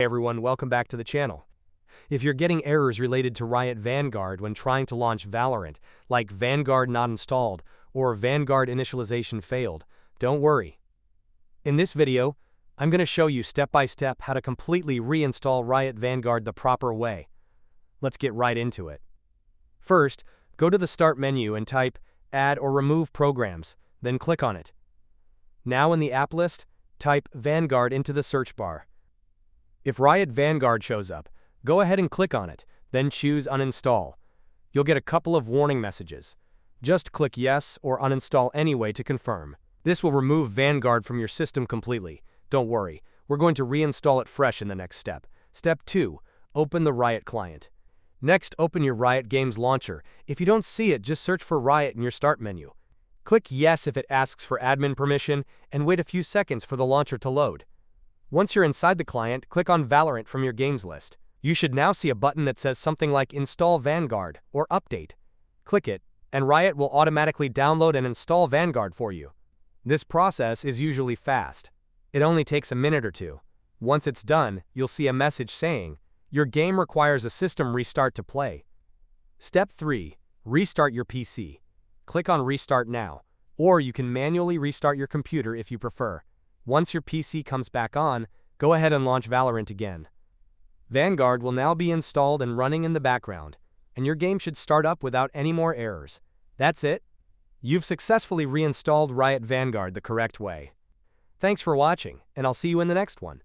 Hey everyone, welcome back to the channel. If you're getting errors related to Riot Vanguard when trying to launch Valorant, like Vanguard not installed or Vanguard initialization failed, don't worry. In this video, I'm going to show you step-by-step how to completely reinstall Riot Vanguard the proper way. Let's get right into it. First, go to the Start menu and type Add or Remove Programs, then click on it. Now in the app list, type Vanguard into the search bar. If Riot Vanguard shows up, go ahead and click on it, then choose Uninstall. You'll get a couple of warning messages. Just click Yes or Uninstall anyway to confirm. This will remove Vanguard from your system completely. Don't worry, we're going to reinstall it fresh in the next step. Step 2. Open the Riot client. Next, open your Riot Games launcher. If you don't see it, just search for Riot in your Start menu. Click Yes if it asks for admin permission, and wait a few seconds for the launcher to load. Once you're inside the client, click on Valorant from your games list. You should now see a button that says something like Install Vanguard or Update. Click it, and Riot will automatically download and install Vanguard for you. This process is usually fast. It only takes a minute or two. Once it's done, you'll see a message saying, your game requires a system restart to play. Step 3. Restart your PC. Click on Restart Now, or you can manually restart your computer if you prefer. Once your PC comes back on, go ahead and launch Valorant again. Vanguard will now be installed and running in the background, and your game should start up without any more errors. That's it. You've successfully reinstalled Riot Vanguard the correct way. Thanks for watching, and I'll see you in the next one.